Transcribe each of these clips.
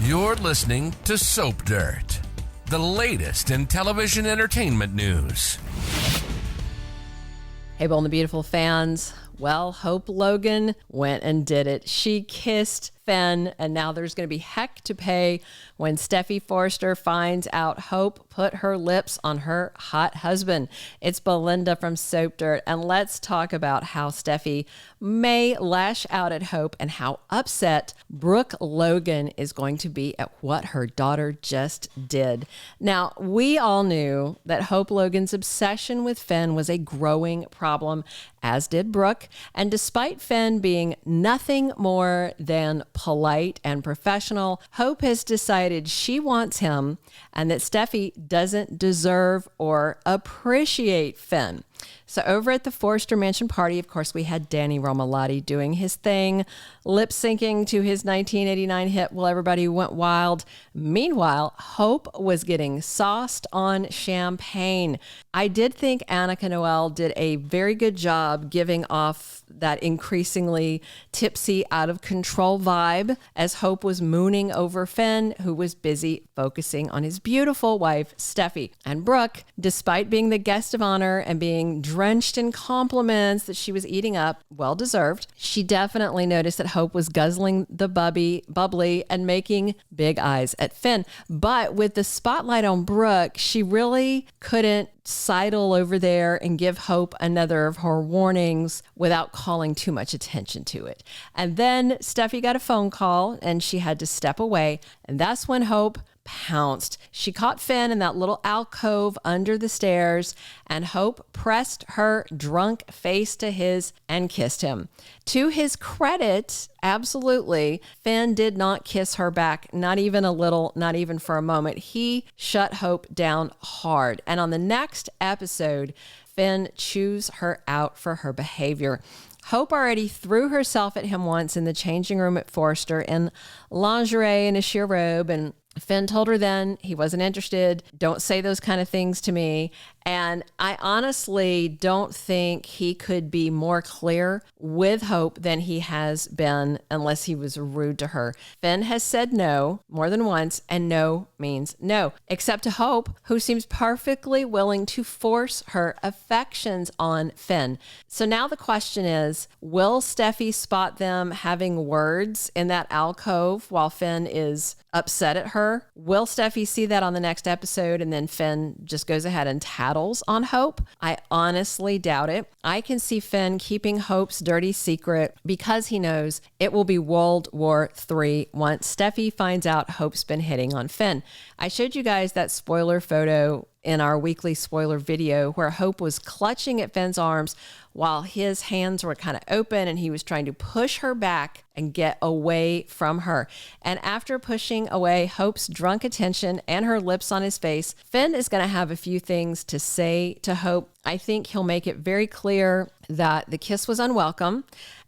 You're listening to Soap Dirt, the latest in television entertainment news. Hey, Bold and the Beautiful fans. Well, Hope Logan went and did it. She kissed Finn, and now there's going to be heck to pay when Steffy Forrester finds out Hope put her lips on her hot husband. It's Belinda from Soap Dirt, and let's talk about how Steffy may lash out at Hope and how upset Brooke Logan is going to be at what her daughter just did. Now, we all knew that Hope Logan's obsession with Finn was a growing problem, as did Brooke. And despite Finn being nothing more than polite and professional, Hope has decided she wants him and that Stephie doesn't deserve or appreciate Finn. So over at the Forrester Mansion party, of course, we had Danny Romalotti doing his thing, lip syncing to his 1989 hit Well Everybody Went Wild. Meanwhile, Hope was getting sauced on champagne. I did think Annika Noelle did a very good job giving off that increasingly tipsy, out of control vibe as Hope was mooning over Finn, who was busy focusing on his beautiful wife, Stephie. And Brooke, despite being the guest of honor and being drenched in compliments that she was eating up, well deserved, she definitely noticed that Hope was guzzling the bubbly and making big eyes at Finn. But with the spotlight on Brooke, she really couldn't sidle over there and give Hope another of her warnings without calling too much attention to it. And then Stephie got a phone call and she had to step away. And that's when Hope pounced. She caught Finn in that little alcove under the stairs, and Hope pressed her drunk face to his and kissed him. To his credit, absolutely, Finn did not kiss her back, not even a little, not even for a moment. He shut Hope down hard. And on the next episode, Finn chews her out for her behavior. Hope already threw herself at him once in the changing room at Forrester in lingerie and a sheer robe, and Finn told her then he wasn't interested. Don't say those kind of things to me. And I honestly don't think he could be more clear with Hope than he has been unless he was rude to her. Finn has said no more than once, and no means no, except to Hope, who seems perfectly willing to force her affections on Finn. So now the question is, will Stephie spot them having words in that alcove while Finn is upset at her? Will Stephie see that on the next episode and then Finn just goes ahead and tattles on Hope? I honestly doubt it. I can see Finn keeping Hope's dirty secret because he knows it will be World War III once Stephie finds out Hope's been hitting on Finn. I showed you guys that spoiler photo in our weekly spoiler video where Hope was clutching at Finn's arms while his hands were kind of open and he was trying to push her back and get away from her. And after pushing away Hope's drunk attention and her lips on his face, Finn is going to have a few things to say to Hope. I think he'll make it very clear that the kiss was unwelcome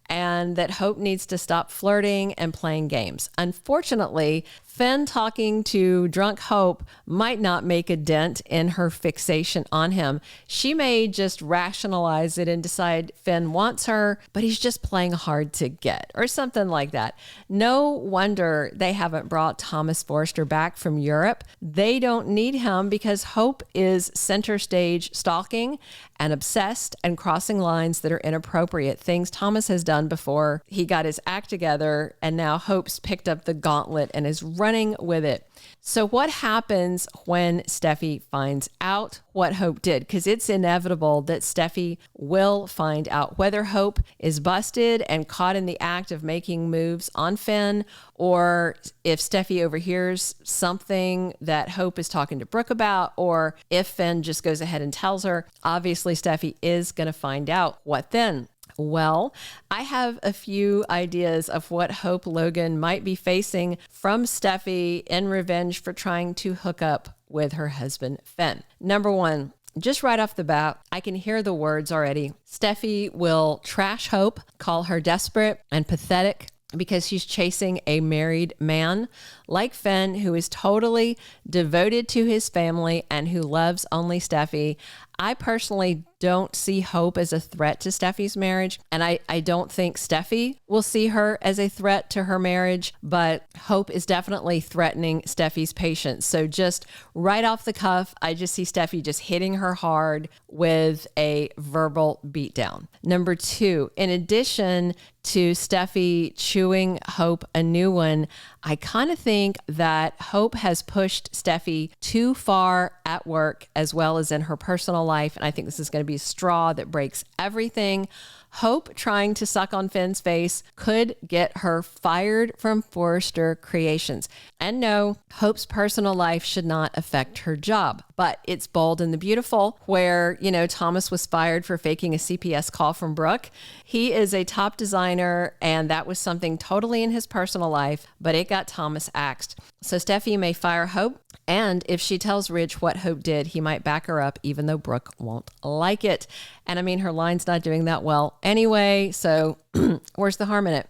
and that Hope needs to stop flirting and playing games. Unfortunately, Finn talking to drunk Hope might not make a dent in her fixation on him. She may just rationalize it and decide Finn wants her, but he's just playing hard to get or something like that. No wonder they haven't brought Thomas Forrester back from Europe. They don't need him because Hope is center stage stalking and obsessed and crossing lines that are inappropriate, things Thomas has done before he got his act together, and now Hope's picked up the gauntlet and is running with it. So what happens when Stephie finds out what Hope did? Because it's inevitable that Stephie will find out whether Hope is busted and caught in the act of making moves on Finn, or if Stephie overhears something that Hope is talking to Brooke about, or if Finn just goes ahead and tells her. Obviously, Stephie is going to find out. What then? Well, I have a few ideas of what Hope Logan might be facing from Stephie in revenge for trying to hook up with her husband, Finn. Number one, just right off the bat, I can hear the words already. Stephie will trash Hope, call her desperate and pathetic because she's chasing a married man like Finn, who is totally devoted to his family and who loves only Stephie. I personally don't see Hope as a threat to Steffy's marriage, and I don't think Stephie will see her as a threat to her marriage, but Hope is definitely threatening Steffy's patience. So just right off the cuff, I just see Stephie just hitting her hard with a verbal beatdown. Number 2, in addition to Stephie chewing Hope a new one, I kind of think that Hope has pushed Stephie too far at work as well as in her personal life. And I think this is going to be a straw that breaks everything. Hope trying to suck on Finn's face could get her fired from Forrester Creations. And no, Hope's personal life should not affect her job. But it's Bold and the Beautiful, where, Thomas was fired for faking a CPS call from Brooke. He is a top designer, and that was something totally in his personal life, but it got Thomas axed. So Stephie may fire Hope, and if she tells Rich what Hope did, he might back her up, even though Brooke won't like it. And I mean, her line's not doing that well anyway, so where's the harm in it?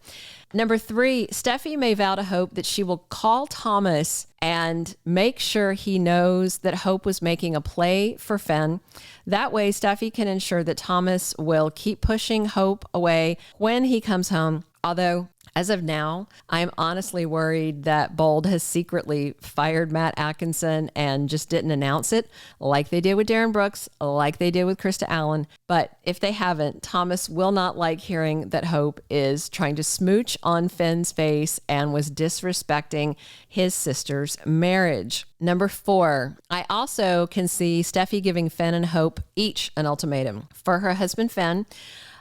Number 3, Stephie may vow to Hope that she will call Thomas and make sure he knows that Hope was making a play for Finn. That way, Stephie can ensure that Thomas will keep pushing Hope away when he comes home. Although, as of now, I'm honestly worried that Bold has secretly fired Matt Atkinson and just didn't announce it, like they did with Darren Brookes, like they did with Krista Allen. But if they haven't, Thomas will not like hearing that Hope is trying to smooch on Finn's face and was disrespecting his sister's marriage. Number 4, I also can see Stephie giving Finn and Hope each an ultimatum. For her husband, Finn,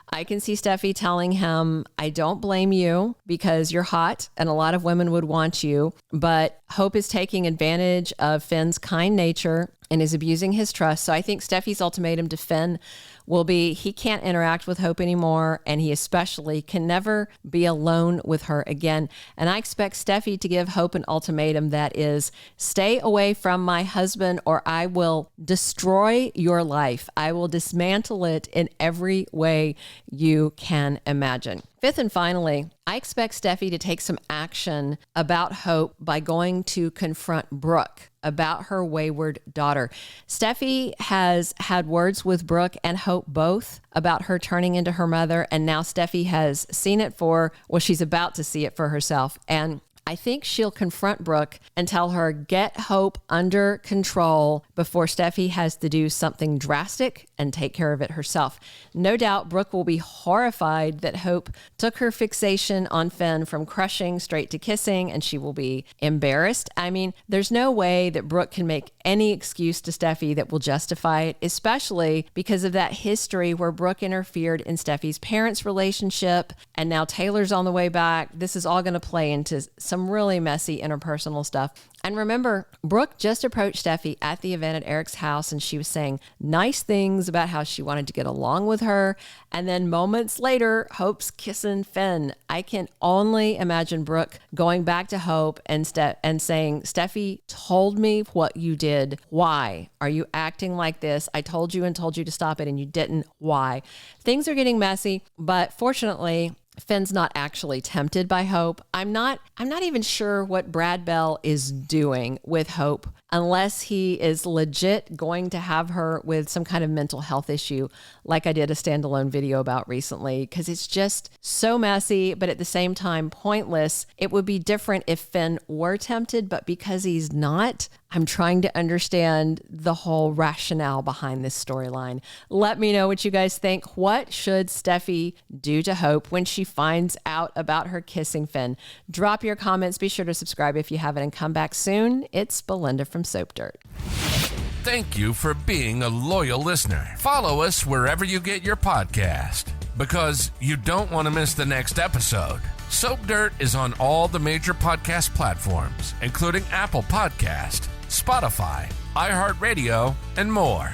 I can see Stephie telling him, I don't blame you because you're hot and a lot of women would want you, but Hope is taking advantage of Finn's kind nature and is abusing his trust. So I think Steffy's ultimatum to Finn will be he can't interact with Hope anymore, and he especially can never be alone with her again. And I expect Stephie to give Hope an ultimatum that is, stay away from my husband or I will destroy your life. I will dismantle it in every way you can imagine. 5th and finally, I expect Stephie to take some action about Hope by going to confront Brooke about her wayward daughter. Stephie has had words with Brooke and Hope both about her turning into her mother, and now Stephie has seen it she's about to see it for herself. And I think she'll confront Brooke and tell her, get Hope under control before Stephie has to do something drastic and take care of it herself. No doubt Brooke will be horrified that Hope took her fixation on Finn from crushing straight to kissing, and she will be embarrassed. I mean, there's no way that Brooke can make any excuse to Stephie that will justify it, especially because of that history where Brooke interfered in Steffy's parents' relationship, and now Taylor's on the way back. This is all going to play into some really messy interpersonal stuff. And remember, Brooke just approached Stephie at the event at Eric's house, and she was saying nice things about how she wanted to get along with her. And then moments later, Hope's kissing Finn. I can only imagine Brooke going back to Hope and saying, Stephie told me what you did. Why are you acting like this? I told you to stop it and you didn't. Why? Things are getting messy, but fortunately, Finn's not actually tempted by Hope. I'm not even sure what Brad Bell is doing with Hope unless he is legit going to have her with some kind of mental health issue like I did a standalone video about recently, because it's just so messy, but at the same time pointless. It would be different if Finn were tempted, but because he's not, I'm trying to understand the whole rationale behind this storyline. Let me know what you guys think. What should Stephie do to Hope when she finds out about her kissing Finn? Drop your comments. Be sure to subscribe if you haven't, and come back soon. It's Belinda from Soap Dirt. Thank you for being a loyal listener. Follow us wherever you get your podcast, because you don't want to miss the next episode. Soap Dirt is on all the major podcast platforms, including Apple Podcast, Spotify, iHeartRadio, and more.